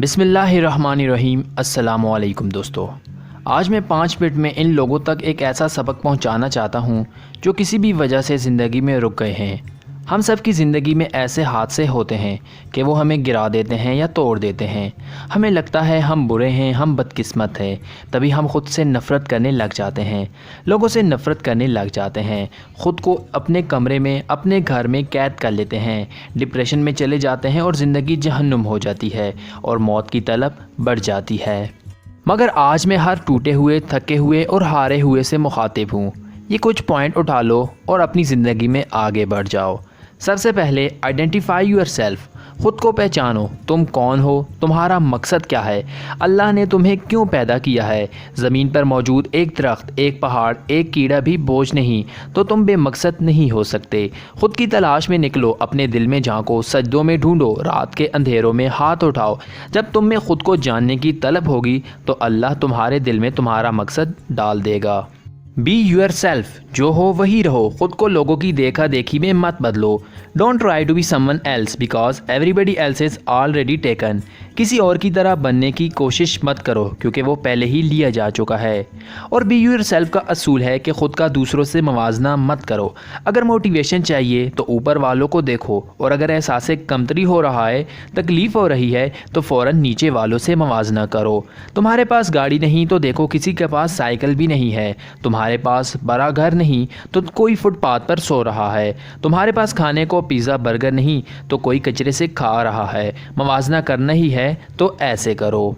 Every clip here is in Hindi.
बिस्मिल्लाहिर्रहमानिर्रहीम। अस्सलामुअलैकुम दोस्तों, आज मैं 5 मिनट में इन लोगों तक एक ऐसा सबक पहुंचाना चाहता हूं जो किसी भी वजह से ज़िंदगी में रुक गए हैं। हम सब की ज़िंदगी में ऐसे हादसे होते हैं कि वो हमें गिरा देते हैं या तोड़ देते हैं। हमें लगता है हम बुरे हैं, हम बदकिस्मत हैं, तभी हम ख़ुद से नफ़रत करने लग जाते हैं, लोगों से नफ़रत करने लग जाते हैं, ख़ुद को अपने कमरे में अपने घर में कैद कर लेते हैं, डिप्रेशन में चले जाते हैं और ज़िंदगी जहन्नुम हो जाती है और मौत की तलब बढ़ जाती है। मगर आज मैं हर टूटे हुए, थके हुए और हारे हुए से मुखातिब हूँ। ये कुछ पॉइंट उठा लो और अपनी ज़िंदगी में आगे बढ़ जाओ। सबसे पहले आइडेंटिफाई योरसेल्फ, ख़ुद को पहचानो। तुम कौन हो, तुम्हारा मकसद क्या है, अल्लाह ने तुम्हें क्यों पैदा किया है। ज़मीन पर मौजूद एक दरख्त, एक पहाड़, एक कीड़ा भी बोझ नहीं, तो तुम बेमकसद नहीं हो सकते। ख़ुद की तलाश में निकलो, अपने दिल में झांको, सजदों में ढूंढो, रात के अंधेरों में हाथ उठाओ। जब तुम में ख़ुद को जानने की तलब होगी तो अल्लाह तुम्हारे दिल में तुम्हारा मकसद डाल देगा। बी यूर सेल्फ, जो हो वही रहो, ख़ुद को लोगों की देखा देखी में मत बदलो। Don't try to be someone else because everybody else is already taken. किसी और की तरह बनने की कोशिश मत करो क्योंकि वो पहले ही लिया जा चुका है। और बी यूर सेल्फ का असूल है कि ख़ुद का दूसरों से मवाजना मत करो। अगर मोटिवेशन चाहिए तो ऊपर वालों को देखो, और अगर एहसास कमतरी हो रहा है, तकलीफ़ हो रही है, तो फ़ौरन नीचे वालों से मवाजना करो। तुम्हारे पास गाड़ी नहीं तो देखो किसी के पास साइकिल भी नहीं है। तुम्हारे पास बड़ा घर नहीं तो कोई फुटपाथ पर सो रहा है। तुम्हारे पास खाने को पिज़्ज़ा बर्गर नहीं तो कोई कचरे से खा रहा है। मवाजना करना ही है तो ऐसे करो।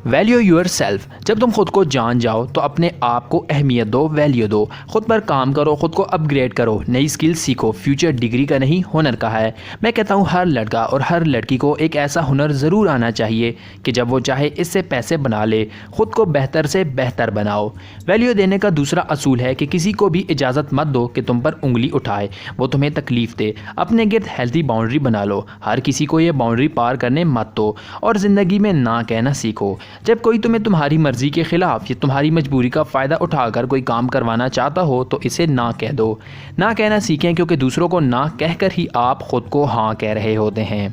वैल्यू यूर सेल्फ, जब तुम खुद को जान जाओ तो अपने आप को अहमियत दो, वैल्यू दो, खुद पर काम करो, खुद को अपग्रेड करो, नई स्किल सीखो। फ्यूचर डिग्री का नहीं हुनर का है। मैं कहता हूँ हर लड़का और हर लड़की को एक ऐसा हुनर ज़रूर आना चाहिए कि जब वो चाहे इससे पैसे बना ले। खुद को बेहतर से बेहतर बनाओ। वैल्यू देने का दूसरा असूल है कि किसी को भी इजाज़त मत दो कि तुम पर उंगली उठाए, वो तुम्हें तकलीफ़ दे। अपने गिर्द हेल्थी बाउंड्री बना लो, हर किसी को ये बाउंड्री पार करने मत दो। और ज़िंदगी में ना कहना सीखो। जब कोई तुम्हें तुम्हारी मर्ज़ी के ख़िलाफ़ या तुम्हारी मजबूरी का फ़ायदा उठाकर कोई काम करवाना चाहता हो तो इसे ना कह दो। ना कहना सीखें क्योंकि दूसरों को ना कहकर ही आप ख़ुद को हाँ कह रहे होते हैं।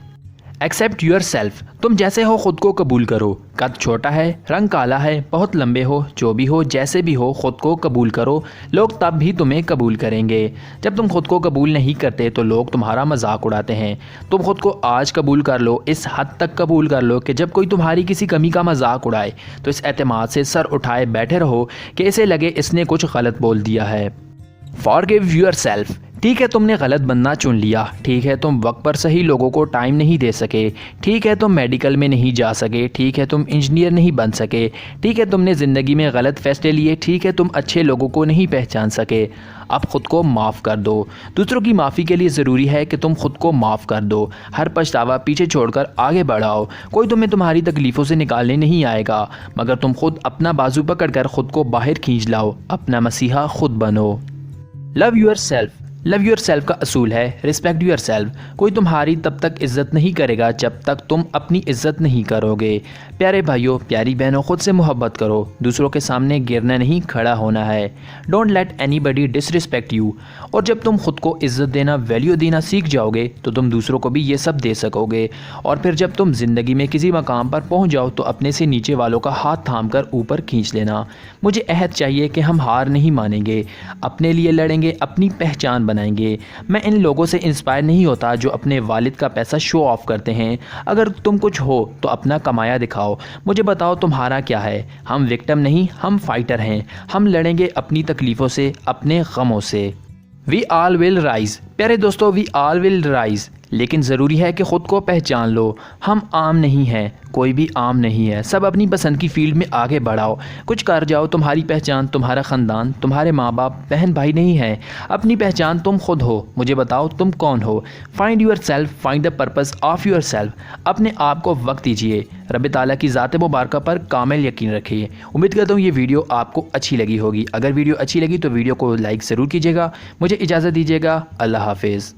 एक्सेप्ट यूर सेल्फ, तुम जैसे हो ख़ुद को कबूल करो। कद छोटा है, रंग काला है, बहुत लंबे हो, जो भी हो, जैसे भी हो, ख़ुद को कबूल करो। लोग तब भी तुम्हें कबूल करेंगे। जब तुम खुद को कबूल नहीं करते तो लोग तुम्हारा मजाक उड़ाते हैं। तुम खुद को आज कबूल कर लो, इस हद तक कबूल कर लो कि जब कोई तुम्हारी किसी कमी का मजाक उड़ाए तो इस एतमाद से सर उठाए बैठे रहो कि इसे लगे इसने कुछ गलत बोल दिया है। फॉरगिव यूर सेल्फ, ठीक है तुमने गलत बनना चुन लिया, ठीक है तुम वक्त पर सही लोगों को टाइम नहीं दे सके, ठीक है तुम मेडिकल में नहीं जा सके, ठीक है तुम इंजीनियर नहीं बन सके, ठीक है तुमने ज़िंदगी में गलत फैसले लिए, ठीक है तुम अच्छे लोगों को नहीं पहचान सके। अब ख़ुद को माफ़ कर दो। दूसरों की माफ़ी के लिए ज़रूरी है कि तुम खुद को माफ़ कर दो। हर पछतावा पीछे छोड़कर आगे बढ़ाओ। कोई तुम्हें तुम्हारी तकलीफ़ों से निकालने नहीं आएगा, मगर तुम खुद अपना बाजू पकड़कर ख़ुद को बाहर खींच लाओ। अपना मसीहा खुद बनो। Love yourself, love yourself का असूल है रिस्पेक्ट यूर सेल्फ। कोई तुम्हारी तब तक इज़्ज़त नहीं करेगा जब तक तुम अपनी इज़्ज़त नहीं करोगे। प्यारे भाइयों, प्यारी बहनों, खुद से मोहब्बत करो। दूसरों के सामने गिरना नहीं, खड़ा होना है। Don't let anybody disrespect you. और जब तुम खुद को इज़्ज़त देना, वैल्यू देना सीख जाओगे तो तुम दूसरों को भी ये सब दे सकोगे। और फिर जब तुम ज़िंदगी में किसी मकाम पर पहुँच जाओ तो अपने से नीचे वालों का हाथ थाम कर ऊपर खींच लेना। मुझे अहद चाहिए कि हम हार नहीं मानेंगे, अपने लिए लड़ेंगे, अपनी पहचान बनाएंगे। मैं इन लोगों से इंस्पायर नहीं होता जो अपने वालिद का पैसा शो ऑफ करते हैं। अगर तुम कुछ हो तो अपना कमाया दिखाओ। मुझे बताओ तुम्हारा क्या है। हम विक्टिम नहीं, हम फाइटर हैं। हम लड़ेंगे अपनी तकलीफ़ों से, अपने गमों से। वी ऑल विल राइज़, प्यारे दोस्तों, वी ऑल विल राइज़। लेकिन ज़रूरी है कि ख़ुद को पहचान लो। हम आम नहीं हैं, कोई भी आम नहीं है। सब अपनी पसंद की फील्ड में आगे बढ़ाओ, कुछ कर जाओ। तुम्हारी पहचान तुम्हारा ख़ानदान, तुम्हारे माँ बाप, बहन भाई नहीं है। अपनी पहचान तुम खुद हो। मुझे बताओ तुम कौन हो। Find yourself, find the purpose of yourself. अपने आप को वक्त दीजिए। रब ताला की ज़ात मुबारका पर कामिल यकीन रखिए। उम्मीद करता हूँ ये वीडियो आपको अच्छी लगी होगी। अगर वीडियो अच्छी लगी तो वीडियो को लाइक ज़रूर कीजिएगा। मुझे इजाज़त दीजिएगा। अल्लाह हाफिज़।